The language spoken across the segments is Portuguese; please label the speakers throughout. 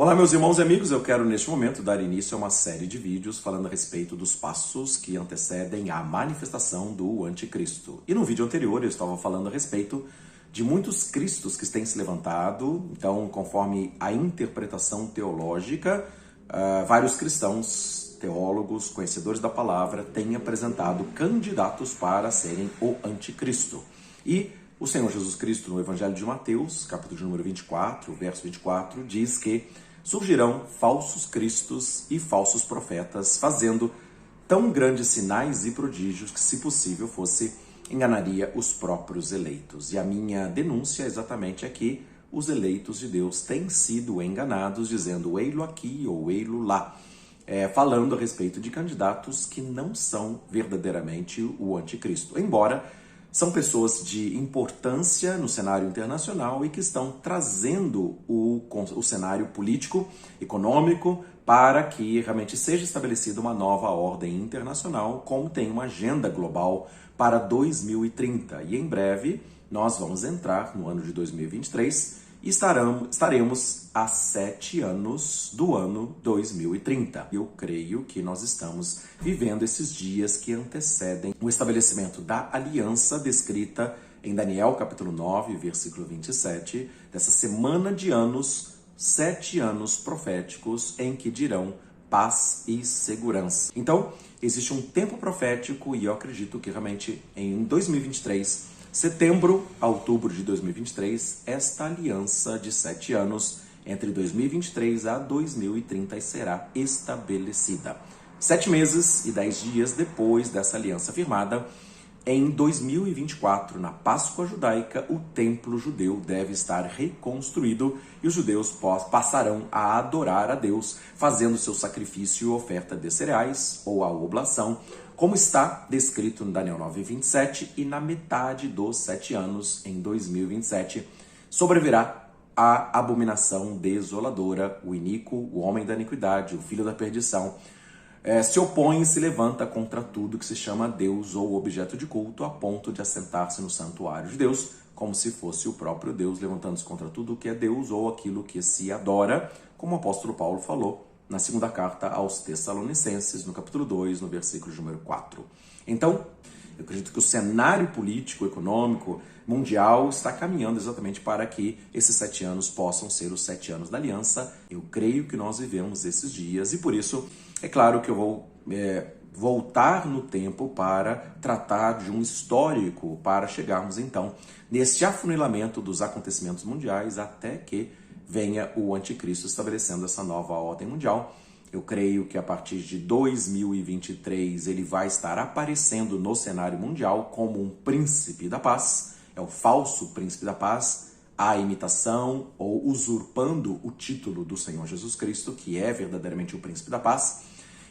Speaker 1: Olá, meus irmãos e amigos, eu quero neste momento dar início a uma série de vídeos falando a respeito dos passos que antecedem a manifestação do anticristo. E no vídeo anterior eu estava falando a respeito de muitos cristos que têm se levantado. Então, conforme a interpretação teológica, vários cristãos, teólogos, conhecedores da palavra, têm apresentado candidatos para serem o anticristo. E o Senhor Jesus Cristo, no Evangelho de Mateus, capítulo de número 24, verso 24, diz que surgirão falsos cristos e falsos profetas, fazendo tão grandes sinais e prodígios que, se possível fosse, enganaria os próprios eleitos. E a minha denúncia exatamente é que os eleitos de Deus têm sido enganados, dizendo ei-lo aqui ou ei-lo lá, falando a respeito de candidatos que não são verdadeiramente o anticristo, embora são pessoas de importância no cenário internacional e que estão trazendo o cenário político, econômico, para que realmente seja estabelecida uma nova ordem internacional, como tem uma agenda global para 2030. E em breve nós vamos entrar no ano de 2023 e estaremos há 7 anos do ano 2030. Eu creio que nós estamos vivendo esses dias que antecedem o estabelecimento da aliança descrita em Daniel capítulo 9, versículo 27, dessa semana de anos, 7 anos proféticos em que dirão paz e segurança. Então, existe um tempo profético e eu acredito que realmente em 2023, setembro a outubro de 2023, esta aliança de 7 anos, entre 2023 a 2030, será estabelecida. 7 meses e 10 dias depois dessa aliança firmada, em 2024, na Páscoa judaica, o templo judeu deve estar reconstruído e os judeus passarão a adorar a Deus, fazendo seu sacrifício e oferta de cereais ou a oblação, como está descrito no Daniel 9:27, e na metade dos 7 anos, em 2027, sobrevirá a abominação desoladora, o iníquo, o homem da iniquidade, o filho da perdição, se opõe e se levanta contra tudo que se chama Deus ou objeto de culto, a ponto de assentar-se no santuário de Deus, como se fosse o próprio Deus, levantando-se contra tudo que é Deus ou aquilo que se adora, como o apóstolo Paulo falou na segunda carta aos Tessalonicenses, no capítulo 2, no versículo número 4. Então, eu acredito que o cenário político, econômico, mundial está caminhando exatamente para que esses 7 anos possam ser os 7 anos da aliança. Eu creio que nós vivemos esses dias e por isso é claro que eu vou voltar no tempo para tratar de um histórico para chegarmos então neste afunilamento dos acontecimentos mundiais até que venha o anticristo estabelecendo essa nova ordem mundial. Eu creio que a partir de 2023 ele vai estar aparecendo no cenário mundial como um príncipe da paz, é o falso príncipe da paz, a imitação ou usurpando o título do Senhor Jesus Cristo, que é verdadeiramente o príncipe da paz,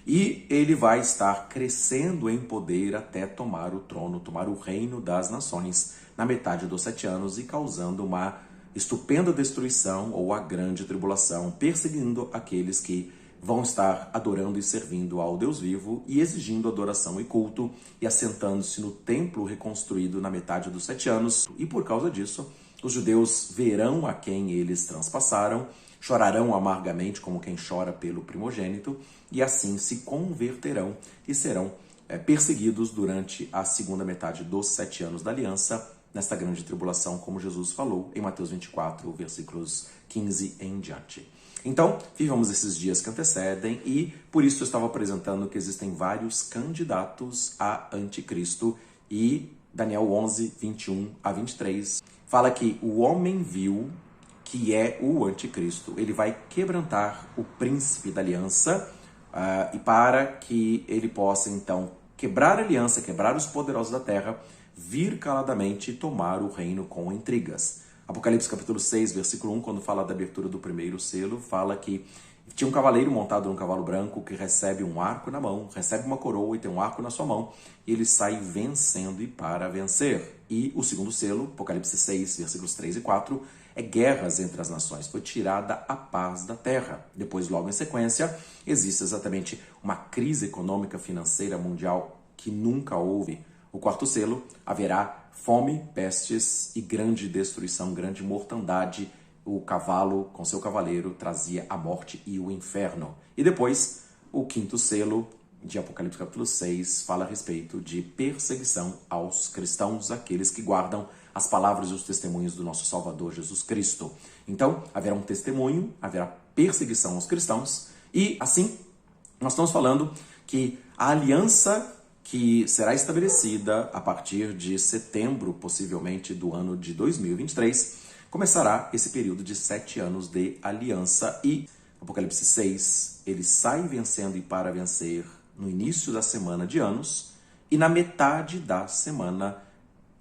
Speaker 1: e ele vai estar crescendo em poder até tomar o trono, tomar o reino das nações na metade dos 7 anos e causando uma estupenda destruição ou a grande tribulação, perseguindo aqueles que vão estar adorando e servindo ao Deus vivo e exigindo adoração e culto e assentando-se no templo reconstruído na metade dos 7 anos. E por causa disso, os judeus verão a quem eles transpassaram, chorarão amargamente como quem chora pelo primogênito e assim se converterão e serão perseguidos durante a segunda metade dos 7 anos da aliança, nesta grande tribulação, como Jesus falou em Mateus 24, versículos 15 em diante. Então, vivamos esses dias que antecedem e por isso eu estava apresentando que existem vários candidatos a anticristo e Daniel 11, 21 a 23 fala que o homem vil, que é o anticristo, ele vai quebrantar o príncipe da aliança e para que ele possa então quebrar a aliança, quebrar os poderosos da terra, vir caladamente tomar o reino com intrigas. Apocalipse capítulo 6, versículo 1, quando fala da abertura do primeiro selo, fala que tinha um cavaleiro montado num cavalo branco que recebe um arco na mão, recebe uma coroa e tem um arco na sua mão, e ele sai vencendo e para vencer. E o segundo selo, Apocalipse 6, versículos 3 e 4, é guerras entre as nações, foi tirada a paz da terra. Depois, logo em sequência, existe exatamente uma crise econômica financeira mundial que nunca houve. O quarto selo, haverá fome, pestes e grande destruição, grande mortandade o cavalo com seu cavaleiro trazia a morte e o inferno. E depois, o quinto selo de Apocalipse capítulo 6 fala a respeito de perseguição aos cristãos, aqueles que guardam as palavras e os testemunhos do nosso Salvador Jesus Cristo. Então, haverá um testemunho, haverá perseguição aos cristãos, e assim, nós estamos falando que a aliança que será estabelecida a partir de setembro, possivelmente, do ano de 2023, começará esse período de 7 anos de aliança. E Apocalipse 6, ele sai vencendo e para vencer no início da semana de anos, e na metade da semana,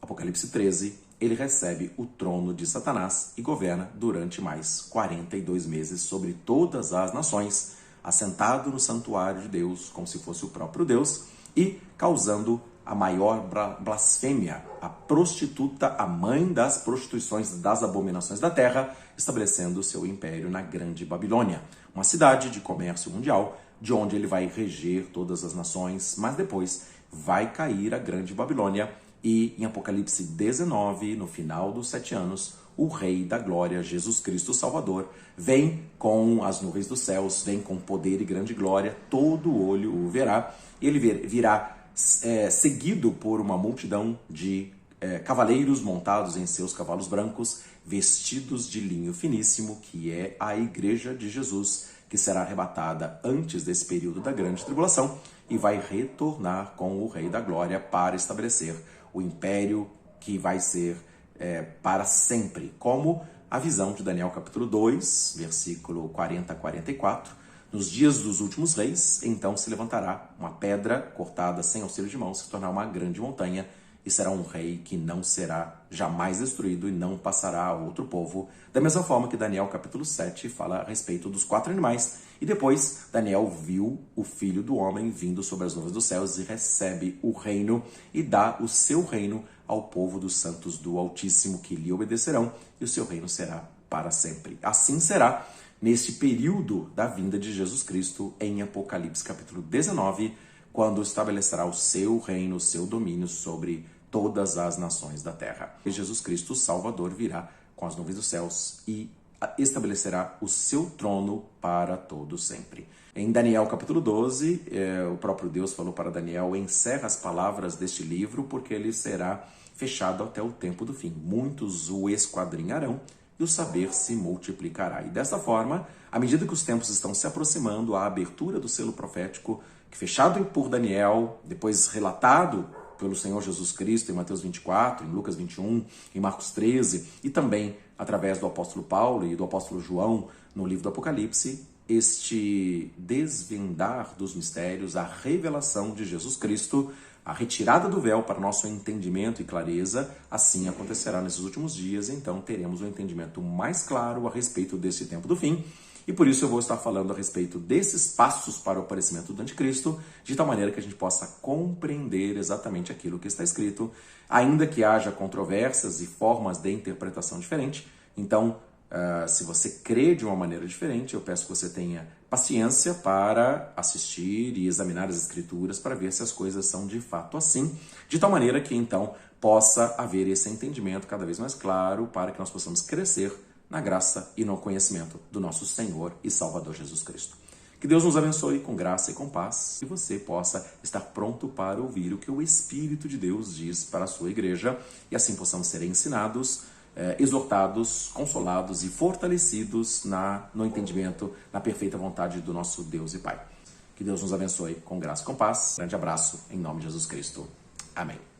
Speaker 1: Apocalipse 13, ele recebe o trono de Satanás e governa durante mais 42 meses sobre todas as nações, assentado no santuário de Deus, como se fosse o próprio Deus, e causando a maior blasfêmia, a prostituta, a mãe das prostituições, das abominações da terra, estabelecendo seu império na Grande Babilônia, uma cidade de comércio mundial, de onde ele vai reger todas as nações, mas depois vai cair a Grande Babilônia, e em Apocalipse 19, no final dos 7 anos, o Rei da Glória, Jesus Cristo Salvador, vem com as nuvens dos céus, vem com poder e grande glória, todo olho o verá, e ele virá seguido por uma multidão de cavaleiros montados em seus cavalos brancos, vestidos de linho finíssimo, que é a Igreja de Jesus, que será arrebatada antes desse período da grande tribulação e vai retornar com o Rei da Glória para estabelecer o império que vai ser para sempre, como a visão de Daniel capítulo 2, versículo 40 a 44, nos dias dos últimos reis, então se levantará uma pedra cortada sem auxílio de mãos, se tornará uma grande montanha, e será um rei que não será jamais destruído e não passará a outro povo. Da mesma forma que Daniel capítulo 7 fala a respeito dos 4 animais. E depois Daniel viu o Filho do Homem vindo sobre as nuvens dos céus e recebe o reino e dá o seu reino ao povo dos santos do Altíssimo, que lhe obedecerão, e o seu reino será para sempre. Assim será neste período da vinda de Jesus Cristo em Apocalipse capítulo 19, quando estabelecerá o seu reino, o seu domínio sobre todas as nações da terra. E Jesus Cristo, o Salvador, virá com as nuvens dos céus e estabelecerá o seu trono para todo sempre. Em Daniel capítulo 12, o próprio Deus falou para Daniel: encerra as palavras deste livro, porque ele será fechado até o tempo do fim. Muitos o esquadrinharão e o saber se multiplicará. E dessa forma, à medida que os tempos estão se aproximando, a abertura do selo profético, que fechado por Daniel, depois relatado pelo Senhor Jesus Cristo em Mateus 24, em Lucas 21, em Marcos 13, e também através do apóstolo Paulo e do apóstolo João no livro do Apocalipse, este desvendar dos mistérios, a revelação de Jesus Cristo, a retirada do véu para nosso entendimento e clareza, assim acontecerá nesses últimos dias. Então teremos um entendimento mais claro a respeito desse tempo do fim, e por isso eu vou estar falando a respeito desses passos para o aparecimento do Anticristo, de tal maneira que a gente possa compreender exatamente aquilo que está escrito, ainda que haja controvérsias e formas de interpretação diferente. Então, se você crê de uma maneira diferente, eu peço que você tenha paciência para assistir e examinar as Escrituras para ver se as coisas são de fato assim, de tal maneira que então possa haver esse entendimento cada vez mais claro para que nós possamos crescer na graça e no conhecimento do nosso Senhor e Salvador Jesus Cristo. Que Deus nos abençoe com graça e com paz, e você possa estar pronto para ouvir o que o Espírito de Deus diz para a sua igreja, e assim possamos ser ensinados, exortados, consolados e fortalecidos no entendimento, na perfeita vontade do nosso Deus e Pai. Que Deus nos abençoe com graça e com paz. Grande abraço, em nome de Jesus Cristo. Amém.